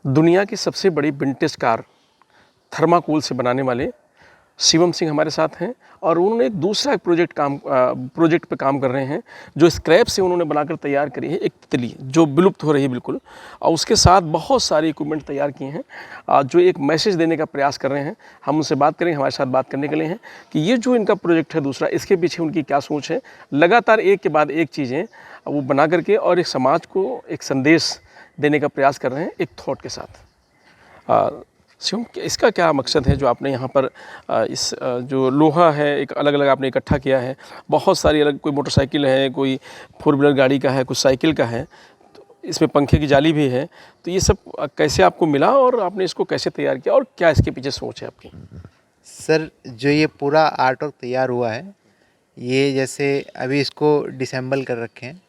दुनिया की सबसे बड़ी विंटेज कार थर्माकोल से बनाने वाले शिवम सिंह हमारे साथ हैं और उन्होंने एक दूसरा प्रोजेक्ट पे काम कर रहे हैं जो स्क्रैप से उन्होंने बनाकर तैयार करी है एक तितली जो विलुप्त हो रही है बिल्कुल, और उसके साथ बहुत सारे इक्विपमेंट तैयार किए हैं जो एक मैसेज देने का प्रयास कर रहे हैं। हम उनसे बात करेंगे, हमारे साथ बात करने के लिए हैं कि ये जो इनका प्रोजेक्ट है दूसरा, इसके पीछे उनकी क्या सोच है। लगातार एक के बाद एक चीज़ें वो बना करके और एक समाज को एक संदेश देने का प्रयास कर रहे हैं एक थॉट के साथ। शिवम, इसका क्या मकसद है जो आपने यहाँ पर जो लोहा है एक अलग अलग आपने इकट्ठा किया है, बहुत सारी अलग, कोई मोटरसाइकिल है, कोई फोर व्हीलर गाड़ी का है, कुछ साइकिल का है, तो इसमें पंखे की जाली भी है, तो ये सब कैसे आपको मिला और आपने इसको कैसे तैयार किया और क्या इसके पीछे सोच है आपकी? सर, जो ये पूरा आर्ट वर्क तैयार हुआ है, ये जैसे अभी इसको डिसेंबल कर रखे हैं,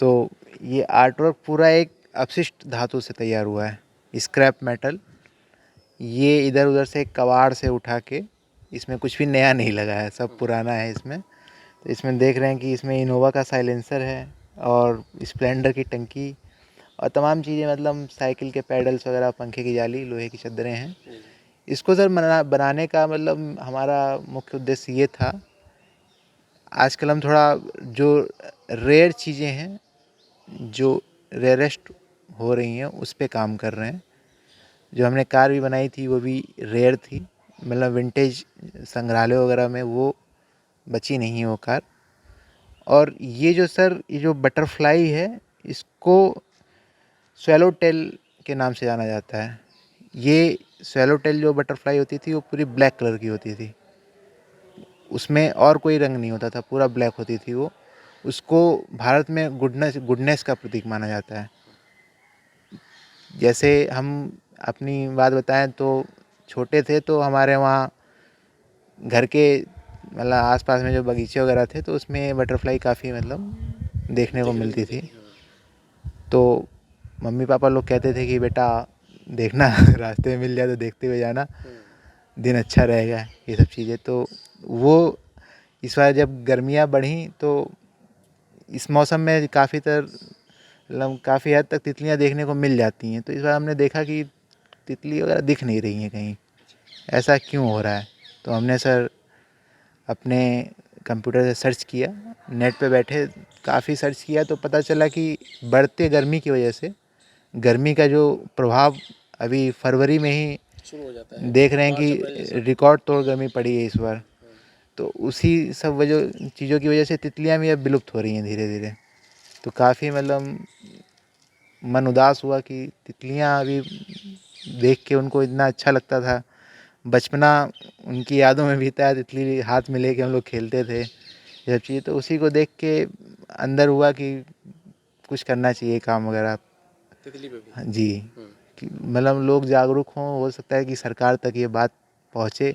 तो ये आर्ट वर्क पूरा एक अपशिष्ट धातु से तैयार हुआ है, स्क्रैप मेटल। ये इधर उधर से कबाड़ से उठा के, इसमें कुछ भी नया नहीं लगा है, सब पुराना है इसमें। तो इसमें देख रहे हैं कि इसमें इनोवा का साइलेंसर है और स्प्लेंडर की टंकी और तमाम चीज़ें, मतलब साइकिल के पैडल्स वगैरह, पंखे की जाली, लोहे की चद्दरें हैं। इसको सर बनाने का मतलब हमारा मुख्य उद्देश्य ये था, आजकल हम थोड़ा जो रेयर चीज़ें हैं, जो रेयरेस्ट हो रही हैं, उस पे काम कर रहे हैं। जो हमने कार भी बनाई थी वो भी रेयर थी, मतलब विंटेज संग्रहालय वगैरह में वो बची नहीं है वो कार। और ये जो सर, ये जो बटरफ्लाई है, इसको स्वेलो टेल के नाम से जाना जाता है। ये स्वेलो टेल जो बटरफ्लाई होती थी वो पूरी ब्लैक कलर की होती थी, उसमें और कोई रंग नहीं होता था, पूरा ब्लैक होती थी वो। उसको भारत में गुडनेस का प्रतीक माना जाता है। जैसे हम अपनी बात बताएं तो छोटे थे तो हमारे वहाँ घर के मतलब आसपास में जो बगीचे वगैरह थे, तो उसमें बटरफ्लाई काफ़ी मतलब देखने को मिलती थी। तो मम्मी पापा लोग कहते थे कि बेटा देखना रास्ते में मिल जाए तो देखते हुए जाना, दिन अच्छा रहेगा, ये सब चीज़ें। तो वो इस बार जब गर्मियाँ बढ़ी तो इस मौसम में काफ़ी मतलब काफ़ी हद तक तितलियाँ देखने को मिल जाती हैं। तो इस बार हमने देखा कि तितली वगैरह दिख नहीं रही हैं कहीं, ऐसा क्यों हो रहा है। तो हमने सर अपने कंप्यूटर से सर्च किया, नेट पे बैठे काफ़ी सर्च किया, तो पता चला कि बढ़ते गर्मी की वजह से, गर्मी का जो प्रभाव अभी फरवरी में ही शुरू हो जाता है, देख रहे हैं मार्च अप्रैल से। कि रिकॉर्ड तोड़ गर्मी पड़ी है इस बार। तो उसी सब वजह चीज़ों की वजह से तितलियाँ भी अब विलुप्त हो रही हैं धीरे धीरे। तो काफ़ी मतलब मन उदास हुआ कि तितलियाँ अभी देख के उनको इतना अच्छा लगता था, बचपना उनकी यादों में बीता है, तितली हाथ में लेके हम लोग खेलते थे, ये सब चीज़ें। तो उसी को देख के अंदर हुआ कि कुछ करना चाहिए काम वगैरह। तितली पे भी। हाँ जी, कि मतलब लोग जागरूक हों, हो सकता है कि सरकार तक ये बात पहुँचे।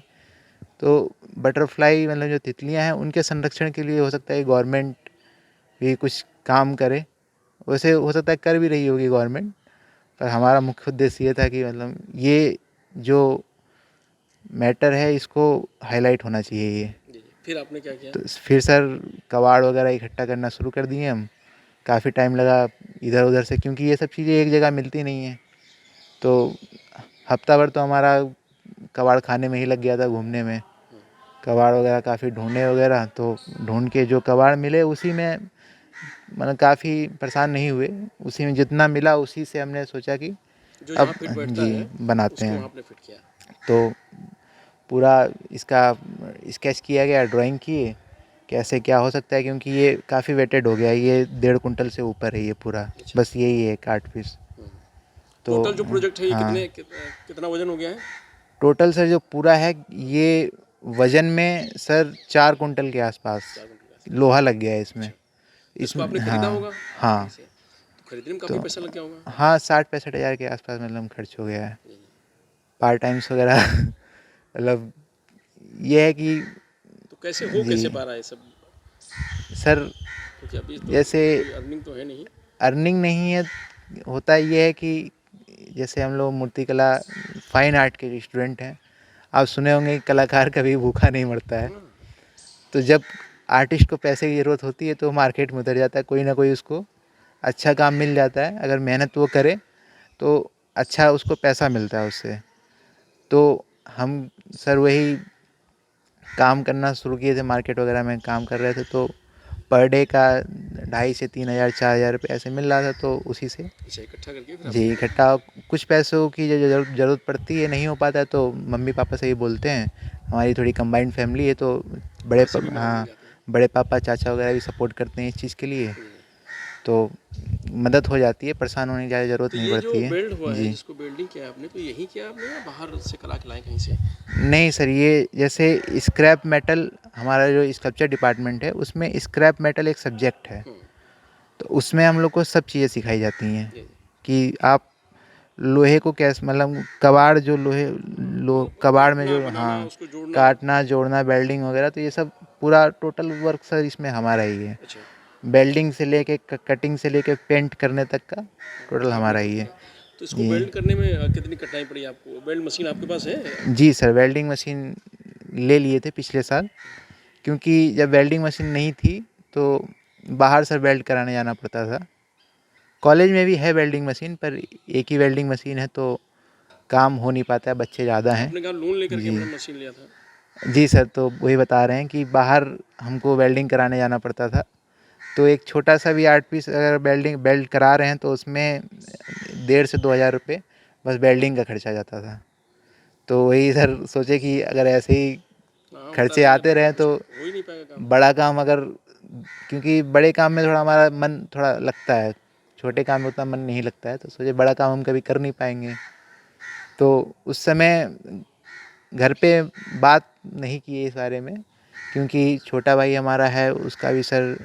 तो बटरफ्लाई मतलब जो तितलियाँ हैं उनके संरक्षण के लिए हो सकता है गवर्नमेंट भी कुछ काम करे। वैसे हो सकता है कर भी रही होगी गवर्नमेंट, पर हमारा मुख्य उद्देश्य ये था कि मतलब ये जो मैटर है इसको हाईलाइट होना चाहिए ये। जी, फिर आपने क्या किया? तो फिर सर कबाड़ वगैरह इकट्ठा करना शुरू कर दिए हम। काफ़ी टाइम लगा इधर उधर से, क्योंकि ये सब चीज़ें एक जगह मिलती नहीं हैं। तो हफ्ता भर तो हमारा कबाड़ खाने में ही लग गया था, घूमने में, कबाड़ वगैरह काफ़ी ढूंढे वगैरह। तो ढूंढ के जो कबाड़ मिले उसी में मतलब काफ़ी परेशान नहीं हुए, उसी में जितना मिला उसी से हमने सोचा कि जो अब जहाँ फिट बैठता जी है बनाते उसको हैं। वहाँ पे फिट किया। तो पूरा इसका स्केच किया गया, ड्राइंग किए कैसे क्या हो सकता है, क्योंकि ये काफ़ी वेटेड हो गया है, ये 1.5 कुंटल से ऊपर है ये पूरा। अच्छा। बस यही है एक आर्ट पीस। तो टोटल जो प्रोजेक्ट है ये हाँ, कितना वजन हो गया है? टोटल सर जो पूरा है ये वजन में सर 4 कुंटल के आसपास 4 घंटे का। लोहा लग गया है इसमें। अच्छा, तो इसको आपने खरीदा हाँ होगा हाँ। कहीं से? तो खरीदने में काफ़ी तो पैसा लग गया होगा? हाँ, 60-65 हज़ार के आसपास मतलब खर्च हो गया है। जी। पार्ट टाइम्स वगैरह मतलब ये है कि तो जी कैसे पा रहा है ये सब? सर, क्योंकि अभी तो जैसे कोई अर्निंग तो है नहीं। अर्निंग नहीं है, होता ये है कि जैसे हम लोग मूर्तिकला फाइन आर्ट के स्टूडेंट हैं। आप सुने होंगे कि कलाकार कभी भूखा नहीं मरता है। हाँ, तो जब आर्टिस्ट को पैसे की ज़रूरत होती है तो मार्केट में उतर जाता है, कोई ना कोई उसको अच्छा काम मिल जाता है, अगर मेहनत वो करे तो अच्छा उसको पैसा मिलता है उससे। तो हम सर वही काम करना शुरू किए थे, मार्केट वगैरह में काम कर रहे थे, तो पर डे का 2,500 से 3,000 4,000 रुपये ऐसे मिल रहा था, तो उसी से अच्छा, इकट्ठा करके फिर जी इकट्ठा कुछ पैसों की जो ज़रूरत पड़ती है, नहीं हो पाता है तो मम्मी पापा से ही बोलते हैं। हमारी थोड़ी कंबाइंड फैमिली है, तो पैसे भी मदद मिल हाँ जाते हैं। बड़े पापा चाचा वगैरह भी सपोर्ट करते हैं इस चीज़ के लिए, तो मदद हो जाती है, परेशान होने की ज़्यादा ज़रूरत तो नहीं ये पड़ती जो है। बिल्ड हुआ है, जी जिसको बिल्डिंग किया आपने, तो यहीं किया आपने या बाहर से करा के लाए कहीं से? नहीं सर, ये जैसे स्क्रैप मेटल, हमारा जो स्कल्पचर डिपार्टमेंट है उसमें स्क्रैप मेटल एक सब्जेक्ट है, हम्म, तो उसमें हम लोग को सब चीज़ें सिखाई जाती हैं जी जी। कि आप लोहे को कैसे, मतलब कबाड़ जो कबाड़ में काटना जो, बनाना हाँ उसको जोड़ना। काटना जोड़ना वेल्डिंग वगैरह, तो ये सब पूरा टोटल वर्क सर इसमें हमारा ही है। अच्छा। वेल्डिंग से लेके कटिंग से लेके पेंट करने तक का टोटल आपने हमारा खुद ही है। किया। तो इसको जी वेल्ड करने में कितनी कठिनाई पड़ी आपको? वेल्ड मशीन आपके पास है? जी सर, वेल्डिंग मशीन ले लिए थे पिछले साल, क्योंकि जब वेल्डिंग मशीन नहीं थी तो बाहर से वेल्ड कराने जाना पड़ता था। कॉलेज में भी है वेल्डिंग मशीन, पर एक ही वेल्डिंग मशीन है तो काम हो नहीं पाता है, बच्चे ज़्यादा हैं। आपने कहा लोन लेकर के जी अपना मशीन लिया था? जी सर, तो वही बता रहे हैं कि बाहर हमको वेल्डिंग कराने जाना पड़ता था, तो एक छोटा सा भी आर्ट पीस अगर वेल्ड करा रहे हैं तो उसमें 1,500 से 2,000 रुपये बस वेल्डिंग का खर्चा जाता था। तो वही सर सोचे कि अगर ऐसे ही हाँ, होता खर्चे रहेगा आते तो रहे कुछ तो हो ही नहीं पाएगा काम। बड़ा काम अगर, क्योंकि बड़े काम में थोड़ा हमारा मन थोड़ा लगता है, छोटे काम में उतना मन नहीं लगता है, तो सोचे बड़ा काम हम कभी कर नहीं पाएंगे। तो उस समय घर पे बात नहीं की इस बारे में, क्योंकि छोटा भाई हमारा है, उसका भी सर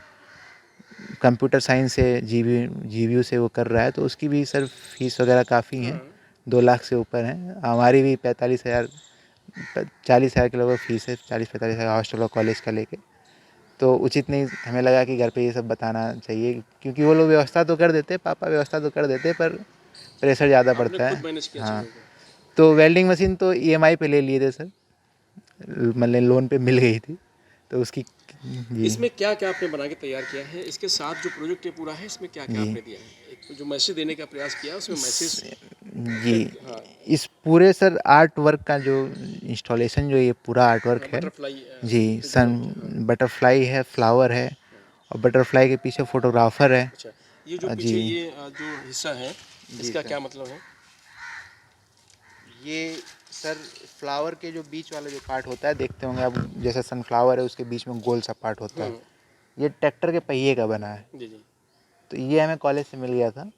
कंप्यूटर साइंस से जीवीयू से वो कर रहा है, तो उसकी भी सर फीस वगैरह काफ़ी है, हाँ। 2 लाख से ऊपर है। हमारी भी 45,000 40,000 के लगभग फीस है, 40-45,000 हॉस्टल और कॉलेज का लेके। तो उचित नहीं हमें लगा कि घर पे ये सब बताना चाहिए, क्योंकि वो लोग व्यवस्था तो कर देते, पापा व्यवस्था तो कर देते, पर प्रेशर ज़्यादा आपने पड़ता खुद है। मैनेज किया हाँ, चीज़ों को। तो वेल्डिंग मशीन तो ईएमआई पे ले लिए थे सर, मतलब लोन पे मिल गई थी, तो उसकी जी इसमें क्या क्या आपने बना के तैयार किया है? इसके साथ जो प्रोजेक्ट ये पूरा है, इसमें क्या क्या जी आपने दिया है? एक जो मैसेज देने का प्रयास किया उसमें मैसेज जी हाँ। इस पूरे सर आर्ट वर्क का जो इंस्टॉलेशन, जो ये पूरा आर्ट वर्क है, बटरफ्लाई जी प्रिंटिंग सन होता है, हाँ। बटरफ्लाई है, फ्लावर है, हाँ। और बटरफ्लाई के पीछे फोटोग्राफर है। अच्छा, ये जो जी पीछे ये जो हिस्सा है, जी इसका सर, क्या मतलब है? ये सर फ्लावर के जो बीच वाला जो पार्ट होता है, देखते होंगे आप, जैसे सनफ्लावर है उसके बीच में गोल सा पार्ट होता है, हम्म, ये ट्रैक्टर के पहिए का बना है। जी जी। तो ये हमें कॉलेज से मिल गया था,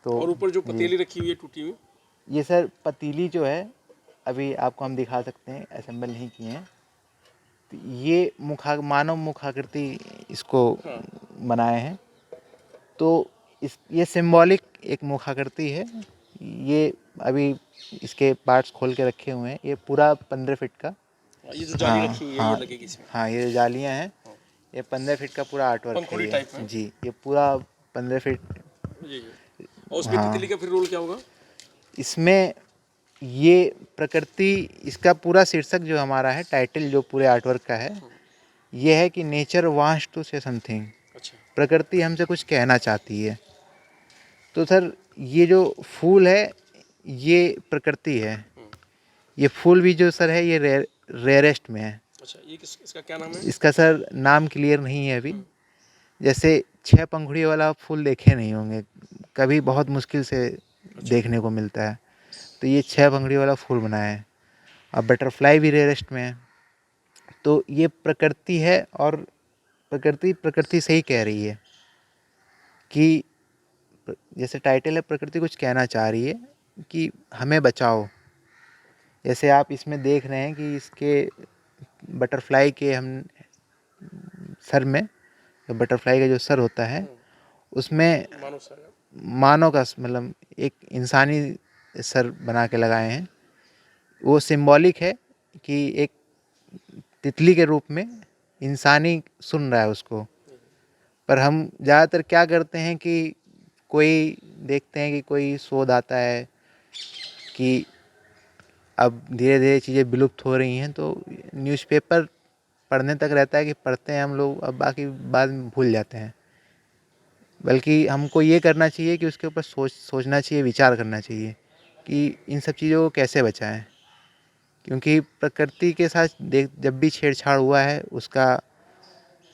तो और ऊपर जो जी पतीली रखी हुई है टूटी हुई, ये सर पतीली जो है, अभी आपको हम दिखा सकते हैं, असेंबल नहीं किए हैं। तो ये मानव मुखाकृति इसको हाँ। बनाए हैं, तो इस ये सिंबॉलिक एक मुखाकृति है। ये अभी इसके पार्ट्स खोल के रखे हुए हैं, ये पूरा 15 फीट का। ये जो जाली हाँ रखी हुई है ये हाँ लगेगी इसमें। हाँ, ये जो जालियाँ हैं, हाँ। ये 15 फीट का पूरा आर्ट वर्क है पंखुड़ी ये। टाइप है। जी, ये पूरा 15 फीट। जी जी। और उसमें तितली हाँ, का फिर रोल क्या होगा? इसमें ये प्रकृति, इसका पूरा शीर्षक जो हमारा है, टाइटल जो पूरे आर्ट वर्क का है, ये है कि nature wants to say something, अच्छा। प्रकृति हमसे कुछ कहना चाहती है। तो सर ये जो फूल है, ये प्रकृति है। हम्म, ये फूल भी जो सर है, ये रेयरेस्ट में है। अच्छा, ये इसका क्या नाम है? इसका सर नाम क्लियर नहीं है अभी। हम्म, जैसे 6 पंखुड़ी वाला फूल देखे नहीं होंगे कभी, बहुत मुश्किल से अच्छा। देखने को मिलता है, तो ये 6 पंखुड़ी वाला फूल बनाया है। और बटरफ्लाई भी रेयरेस्ट में है। तो ये प्रकृति है, और प्रकृति प्रकृति से ही कह रही है कि, जैसे टाइटल है, प्रकृति कुछ कहना चाह रही है कि हमें बचाओ। जैसे आप इसमें देख रहे हैं कि इसके बटरफ्लाई के हम सर में, जो बटरफ्लाई का जो सर होता है, उसमें मानो सर। मानव का मतलब एक इंसानी सर बना के लगाए हैं। वो सिंबॉलिक है कि एक तितली के रूप में इंसानी सुन रहा है उसको। पर हम ज़्यादातर क्या करते हैं कि कोई देखते हैं कि कोई शोध आता है कि अब धीरे धीरे चीज़ें विलुप्त हो रही हैं, तो न्यूज़पेपर पढ़ने तक रहता है कि पढ़ते हैं हम लोग, अब बाकी बाद में भूल जाते हैं। बल्कि हमको ये करना चाहिए कि उसके ऊपर सोचना चाहिए, विचार करना चाहिए कि इन सब चीज़ों को कैसे बचाएं, क्योंकि प्रकृति के साथ जब भी छेड़छाड़ हुआ है उसका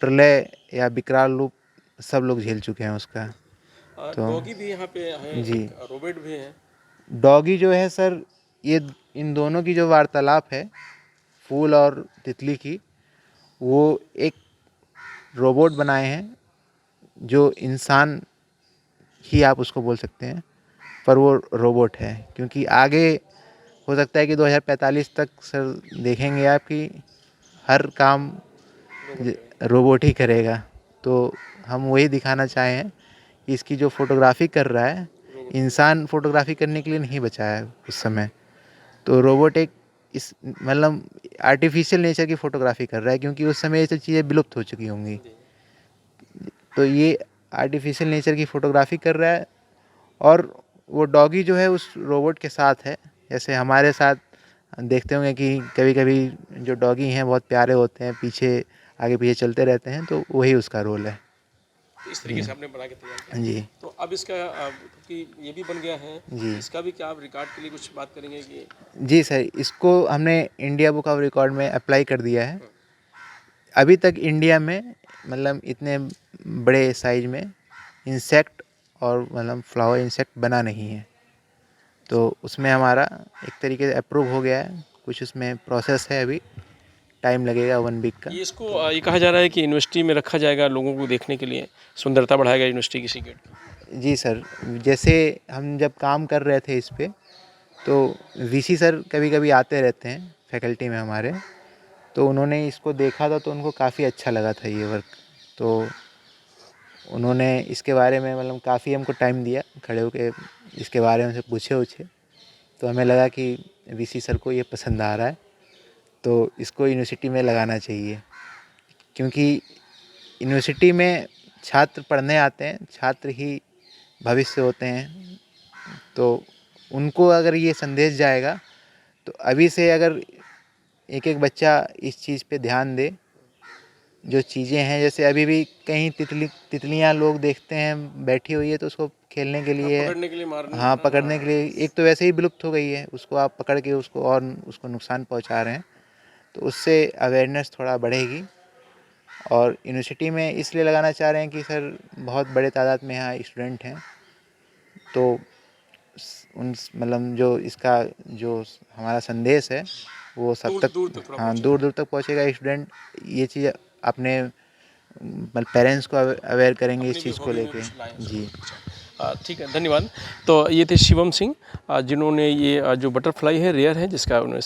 प्रलय या विकराल रूप सब लोग झेल चुके हैं उसका। तो डॉगी भी यहाँ पे है, जी, एक रोबोट भी है। डॉगी जो है सर, ये इन दोनों की जो वार्तालाप है फूल और तितली की, वो एक रोबोट बनाए हैं जो इंसान ही आप उसको बोल सकते हैं, पर वो रोबोट है। क्योंकि आगे हो सकता है कि 2045 तक सर देखेंगे आप कि हर काम रोबोट ही करेगा। तो हम वही दिखाना चाहे हैं कि इसकी जो फोटोग्राफी कर रहा है, इंसान फोटोग्राफी करने के लिए नहीं बचा है उस समय। तो रोबोट एक इस मतलब आर्टिफिशियल नेचर की फ़ोटोग्राफी कर रहा है, क्योंकि उस समय ये सब चीज़ें विलुप्त हो चुकी होंगी। तो ये आर्टिफिशियल नेचर की फ़ोटोग्राफी कर रहा है, और वो डॉगी जो है उस रोबोट के साथ है। जैसे हमारे साथ देखते होंगे कि कभी कभी जो डॉगी हैं बहुत प्यारे होते हैं, पीछे आगे पीछे चलते रहते हैं, तो वही उसका रोल है। तो इस तरीके से आपने बना के तैयार किया। जी तो अब इसका क्योंकि ये भी बन गया है, जी इसका भी क्या आप रिकॉर्ड के लिए कुछ बात करेंगे कि जी सर, इसको हमने इंडिया बुक ऑफ रिकॉर्ड में अप्लाई कर दिया है। अभी तक इंडिया में मतलब इतने बड़े साइज में इंसेक्ट और मतलब फ्लावर इंसेक्ट बना नहीं है। तो उसमें हमारा एक तरीके से अप्रूव हो गया है। कुछ उसमें प्रोसेस है, अभी टाइम लगेगा 1 वीक का। ये इसको ये कहा जा रहा है कि यूनिवर्सिटी में रखा जाएगा लोगों को देखने के लिए, सुंदरता बढ़ाएगा यूनिवर्सिटी की सीक्रेट की। जी सर, जैसे हम जब काम कर रहे थे इस पे, तो वीसी सर कभी कभी आते रहते हैं फैकल्टी में हमारे, तो उन्होंने इसको देखा था तो उनको काफ़ी अच्छा लगा था ये वर्क। तो उन्होंने इसके बारे में मतलब काफ़ी हमको टाइम दिया, खड़े होके इसके बारे में से पूछे। तो हमें लगा कि वीसी सर को ये पसंद आ रहा है, तो इसको यूनिवर्सिटी में लगाना चाहिए। क्योंकि यूनिवर्सिटी में छात्र पढ़ने आते हैं, छात्र ही भविष्य होते हैं। तो उनको अगर ये संदेश जाएगा, तो अभी से अगर एक एक बच्चा इस चीज़ पे ध्यान दे, जो चीज़ें हैं जैसे अभी भी कहीं तितलियाँ लोग देखते हैं बैठी हुई है, तो उसको खेलने के लिए, पकड़ने के लिए, मारने, हाँ पकड़ने के लिए, एक तो वैसे ही विलुप्त हो गई है, उसको आप पकड़ के उसको और उसको नुकसान पहुंचा रहे हैं। तो उससे अवेयरनेस थोड़ा बढ़ेगी। और यूनिवर्सिटी में इसलिए लगाना चाह रहे हैं कि सर बहुत बड़े तादाद में यहाँ स्टूडेंट हैं, तो उन मतलब जो इसका जो हमारा संदेश है वो सब तक, दूर तक हाँ दूर दूर तक पहुँचेगा। स्टूडेंट ये चीज़ अपने मतलब पेरेंट्स को अवेयर करेंगे इस चीज़ को लेके। जी ठीक है, धन्यवाद। तो ये थे शिवम सिंह, जिन्होंने ये जो बटरफ्लाई है, रेयर है, जिसका उन्होंने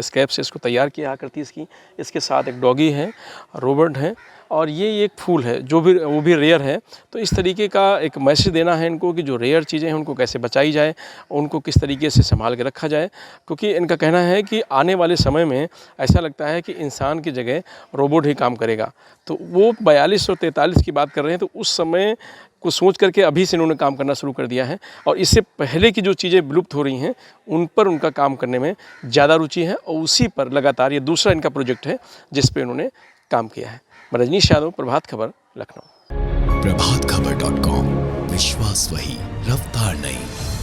स्क्रैप से इसको तैयार किया आकृति इसकी। इसके साथ एक डॉगी है, रोबोट है, और ये एक फूल है जो भी वो भी रेयर है। तो इस तरीके का एक मैसेज देना है इनको कि जो रेयर चीज़ें हैं उनको कैसे बचाई जाए, उनको किस तरीके से संभाल के रखा जाए। क्योंकि इनका कहना है कि आने वाले समय में ऐसा लगता है कि इंसान की जगह रोबोट ही काम करेगा। तो वो 42 और 43 की बात कर रहे हैं, तो उस समय को सोच करके अभी से इन्होंने काम करना शुरू कर दिया है। और इससे पहले की जो चीज़ें विलुप्त हो रही हैं उन पर उनका काम करने में ज़्यादा रुचि है, और उसी पर लगातार ये दूसरा इनका प्रोजेक्ट है जिस पे उन्होंने काम किया है। मैं रजनीश यादव, प्रभात खबर, लखनऊ। प्रभातखबर.com, विश्वास वही, रफ्तार नहीं।